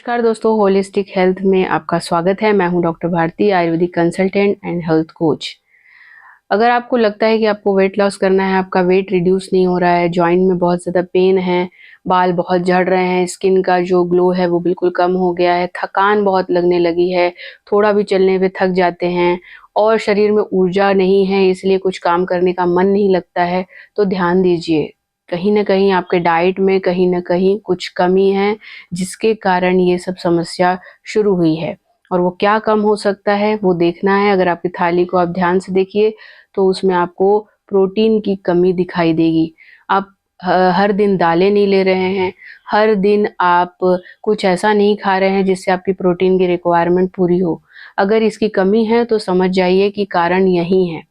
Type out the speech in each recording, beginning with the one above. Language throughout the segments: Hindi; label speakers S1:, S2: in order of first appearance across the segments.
S1: नमस्कार दोस्तों, होलिस्टिक हेल्थ में आपका स्वागत है। मैं हूं doctor Bharti, Ayurvedic consultant and health coach. अगर आपको लगता है कि आपको वेट लॉस करना है, आपका वेट रिड्यूस नहीं हो रहा है, जॉइंट में बहुत ज़्यादा पेन है, बाल बहुत झड़ रहे हैं, स्किन का जो ग्लो है वो बिल्कुल कम हो गया है, थकान बहुत लगने लगी है, थोड़ा भी चलने पे थक जाते हैं और शरीर में ऊर्जा नहीं है, इसलिए कुछ काम करने का मन नहीं लगता है, तो ध्यान दीजिए। कहीं न कहीं आपके डाइट में कहीं न कहीं कुछ कमी है, जिसके कारण ये सब समस्या शुरू हुई है। और वो क्या कम हो सकता है वो देखना है। अगर आपकी थाली को आप ध्यान से देखिए तो उसमें आपको प्रोटीन की कमी दिखाई देगी। आप हर दिन दालें नहीं ले रहे हैं, हर दिन आप कुछ ऐसा नहीं खा रहे हैं जिससे आपकी प्रोटीन की रिक्वायरमेंट पूरी हो। अगर इसकी कमी है तो समझ जाइए कि कारण यही है।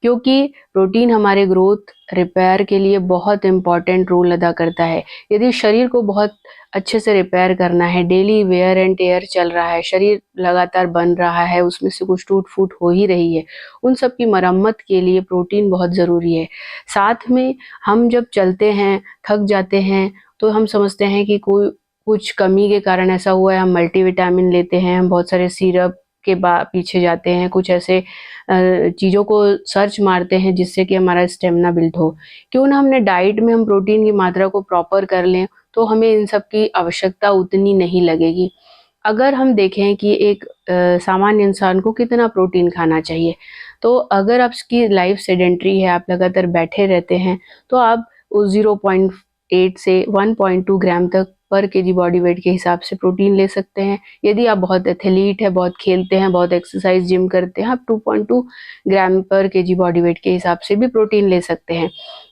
S1: क्योंकि प्रोटीन हमारे ग्रोथ रिपेयर के लिए बहुत इम्पॉर्टेंट रोल अदा करता है। यदि शरीर को बहुत अच्छे से रिपेयर करना है, डेली वेयर एंड टेयर चल रहा है, शरीर लगातार बन रहा है, उसमें से कुछ टूट-फूट हो ही रही है, उन सब की मरम्मत के लिए प्रोटीन बहुत ज़रूरी है। साथ में हम जब चलते हैं, थक जाते हैं, तो हम समझते हैं कि कोई कुछ कमी के कारण ऐसा हुआ है, हम मल्टीविटामिन लेते हैं, हम बहुत सारे सिरप के पीछे जाते हैं, कुछ ऐसे चीज़ों को सर्च मारते हैं जिससे कि हमारा स्टेमिना बिल्ड हो। क्यों ना हमने डाइट में हम प्रोटीन की मात्रा को प्रॉपर कर लें, तो हमें इन सब की आवश्यकता उतनी नहीं लगेगी। अगर हम देखें कि एक सामान्य इंसान को कितना प्रोटीन खाना चाहिए, तो अगर आपकी लाइफ सेडेंटरी है, आप लगातार बैठे रहते हैं, तो आप 0.8 से 1.2 ग्राम तक पर केजी बॉडी वेट के हिसाब से प्रोटीन ले सकते हैं। यदि आप बहुत एथलीट है, बहुत खेलते हैं, बहुत एक्सरसाइज जिम करते हैं, आप 2.2 ग्राम पर केजी बॉडी वेट के हिसाब से भी प्रोटीन ले सकते हैं।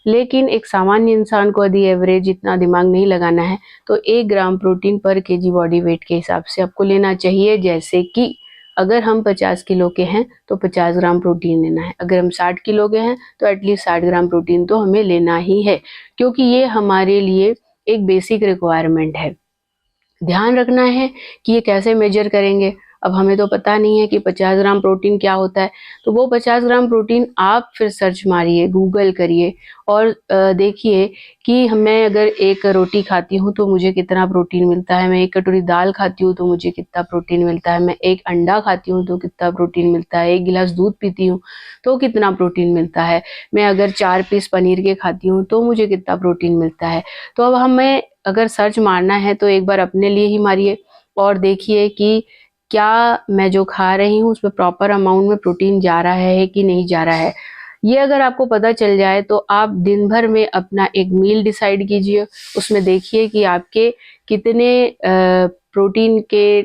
S1: लेकिन एक सामान्य इंसान को यदि एवरेज इतना दिमाग नहीं लगाना है, तो 1 ग्राम प्रोटीन पर केजी बॉडी वेट के हिसाब से आपको लेना चाहिए। जैसे कि अगर हम 50 किलो के हैं तो 50 ग्राम प्रोटीन लेना है, अगर हम 60 किलो के हैं तो एटलीस्ट 60 ग्राम प्रोटीन तो हमें लेना ही है, क्योंकि ये हमारे लिए एक बेसिक रिक्वायरमेंट है। ध्यान रखना है कि ये कैसे मेजर करेंगे। अब हमें तो पता नहीं है कि 50 ग्राम प्रोटीन क्या होता है, तो वो 50 ग्राम प्रोटीन आप फिर सर्च मारिए, गूगल करिए और देखिए कि मैं अगर एक रोटी खाती हूँ तो मुझे कितना प्रोटीन मिलता है, मैं एक कटोरी दाल खाती हूँ तो मुझे कितना प्रोटीन मिलता है, मैं एक अंडा खाती हूँ तो कितना प्रोटीन मिलता है, एक गिलास दूध पीती हूँ तो कितना प्रोटीन मिलता है, मैं अगर 4 पीस पनीर के खाती हूँ तो मुझे कितना प्रोटीन मिलता है। तो अब हमें अगर सर्च मारना है तो एक बार अपने लिए ही मारिए और देखिए कि क्या मैं जो खा रही हूँ उसमें प्रॉपर अमाउंट में प्रोटीन जा रहा है कि नहीं जा रहा है। ये अगर आपको पता चल जाए तो आप दिन भर में अपना एक मील डिसाइड कीजिए, उसमें देखिए कि आपके कितने प्रोटीन के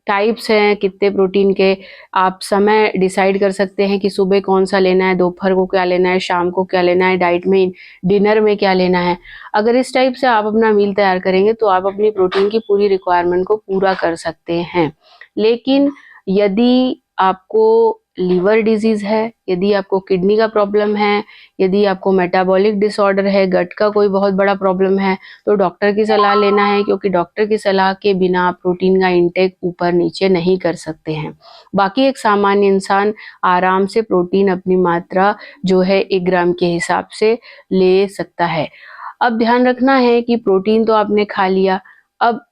S1: टाइप्स हैं, कितने प्रोटीन के आप समय डिसाइड कर सकते हैं कि सुबह कौन सा लेना है, दोपहर को क्या लेना है, शाम को क्या लेना है, डाइट में डिनर में क्या लेना है। अगर इस टाइप से आप अपना मील तैयार करेंगे तो आप अपनी प्रोटीन की पूरी रिक्वायरमेंट को पूरा कर सकते हैं। लेकिन यदि आपको लीवर डिजीज़ है, यदि आपको किडनी का प्रॉब्लम है, यदि आपको मेटाबॉलिक डिसऑर्डर है, गट का कोई बहुत बड़ा प्रॉब्लम है, तो डॉक्टर की सलाह लेना है, क्योंकि डॉक्टर की सलाह के बिना आप प्रोटीन का इंटेक ऊपर-नीचे नहीं कर सकते हैं। बाकी एक सामान्य इंसान आराम से प्रोटीन अपनी मात्रा जो है 1 ग्राम के हिसाब से ले सकता है। अब ध्यान रखना है कि प्रोटीन तो आपने खा लिया, अब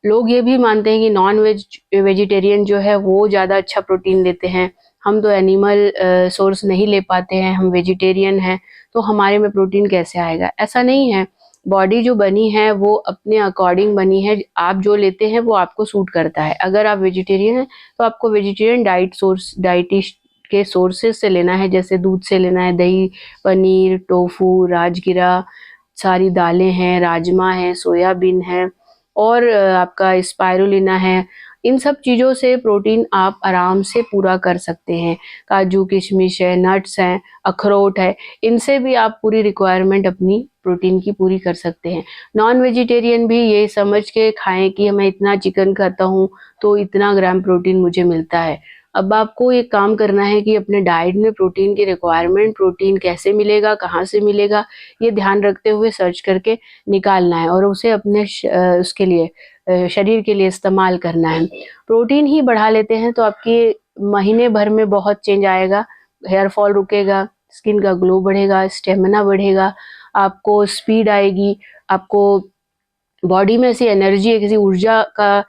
S1: लोग ये भी मानते हैं कि वेजिटेरियन जो है वो ज़्यादा अच्छा प्रोटीन लेते हैं। हम तो एनिमल सोर्स नहीं ले पाते हैं, हम वेजिटेरियन हैं, तो हमारे में प्रोटीन कैसे आएगा? ऐसा नहीं है। बॉडी जो बनी है वो अपने अकॉर्डिंग बनी है, आप जो लेते हैं वो आपको सूट करता है। अगर आप वेजिटेरियन हैं तो आपको वेजिटेरियन डाइटिश के सोर्सेज़ से लेना है, जैसे दूध से लेना है, दही, पनीर, टोफू, राजगिरा, सारी दालें हैं, राजमा है, सोयाबीन है और आपका स्पाइरुलिना है। इन सब चीज़ों से प्रोटीन आप आराम से पूरा कर सकते हैं। काजू, किशमिश है, नट्स हैं, अखरोट है, इनसे भी आप पूरी रिक्वायरमेंट अपनी प्रोटीन की पूरी कर सकते हैं। नॉन वेजिटेरियन भी ये समझ के खाएँ कि मैं इतना चिकन खाता हूँ तो इतना ग्राम प्रोटीन मुझे मिलता है। अब आपको एक काम करना है कि अपने डाइट में प्रोटीन की रिक्वायरमेंट, प्रोटीन कैसे मिलेगा, कहाँ से मिलेगा, ये ध्यान रखते हुए सर्च करके निकालना है और उसे अपने उसके लिए शरीर के लिए इस्तेमाल करना है। प्रोटीन ही बढ़ा लेते हैं तो आपके महीने भर में बहुत चेंज आएगा, हेयर फॉल रुकेगा, स्किन का ग्लो बढ़ेगा, स्टेमिना बढ़ेगा, आपको स्पीड आएगी, आपको बॉडी में ऐसी एनर्जी, किसी ऊर्जा का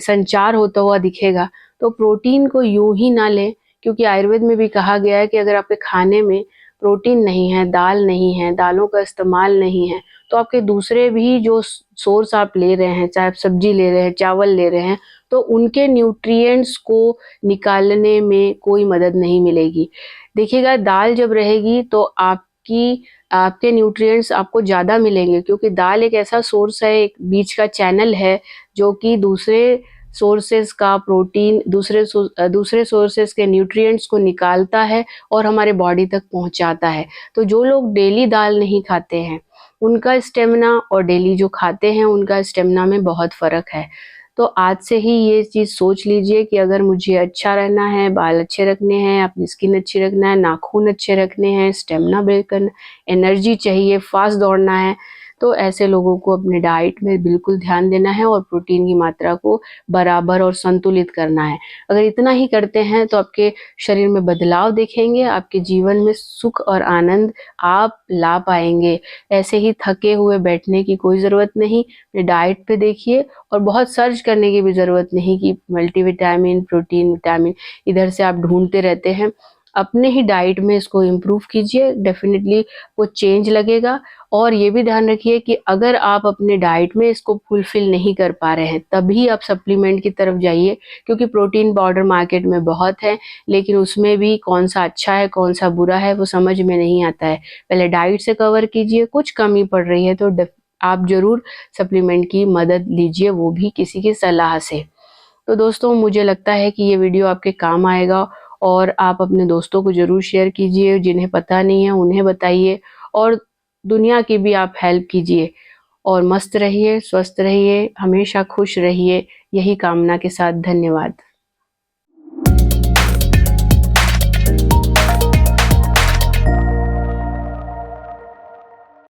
S1: संचार होता हुआ दिखेगा। तो प्रोटीन को यूं ही ना लें, क्योंकि आयुर्वेद में भी कहा गया है कि अगर आपके खाने में प्रोटीन नहीं है, दाल नहीं है, दालों का इस्तेमाल नहीं है, तो आपके दूसरे भी जो सोर्स आप ले रहे हैं, चाहे आप सब्जी ले रहे हैं, चावल ले रहे हैं, तो उनके न्यूट्रिएंट्स को निकालने में कोई मदद नहीं मिलेगी। देखिएगा, दाल जब रहेगी तो आपके न्यूट्रिएंट्स आपको ज़्यादा मिलेंगे, क्योंकि दाल एक ऐसा सोर्स है, एक बीच का चैनल है जो कि दूसरे सोर्सेज का प्रोटीन, दूसरे सोर्सेज के न्यूट्रिएंट्स को निकालता है और हमारे बॉडी तक पहुंचाता है। तो जो लोग डेली दाल नहीं खाते हैं, उनका स्टेमिना और डेली जो खाते हैं उनका स्टेमिना में बहुत फ़र्क है। तो आज से ही ये चीज़ सोच लीजिए कि अगर मुझे अच्छा रहना है, बाल अच्छे रखने हैं, अपनी स्किन अच्छी रखना है, नाखून अच्छे रखने हैं, स्टेमिना बिल्ड करना, एनर्जी चाहिए, फास्ट दौड़ना है, तो ऐसे लोगों को अपने डाइट में बिल्कुल ध्यान देना है और प्रोटीन की मात्रा को बराबर और संतुलित करना है। अगर इतना ही करते हैं तो आपके शरीर में बदलाव देखेंगे, आपके जीवन में सुख और आनंद आप ला पाएंगे। ऐसे ही थके हुए बैठने की कोई ज़रूरत नहीं, अपने डाइट पे देखिए, और बहुत सर्च करने की भी ज़रूरत नहीं कि मल्टीविटामिन, प्रोटीन, विटामिन इधर से आप ढूंढते रहते हैं। अपने ही डाइट में इसको इम्प्रूव कीजिए, डेफिनेटली वो चेंज लगेगा। और ये भी ध्यान रखिए कि अगर आप अपने डाइट में इसको फुलफिल नहीं कर पा रहे हैं, तभी आप सप्लीमेंट की तरफ जाइए, क्योंकि प्रोटीन पाउडर मार्केट में बहुत है, लेकिन उसमें भी कौन सा अच्छा है, कौन सा बुरा है, वो समझ में नहीं आता है। पहले डाइट से कवर कीजिए, कुछ कमी पड़ रही है तो आप ज़रूर सप्लीमेंट की मदद लीजिए, वो भी किसी की सलाह से। तो दोस्तों, मुझे लगता है कि ये वीडियो आपके काम आएगा, और आप अपने दोस्तों को ज़रूर शेयर कीजिए, जिन्हें पता नहीं है उन्हें बताइए, और दुनिया की भी आप हेल्प कीजिए। और मस्त रहिए, स्वस्थ रहिए, हमेशा खुश रहिए, यही कामना के साथ धन्यवाद।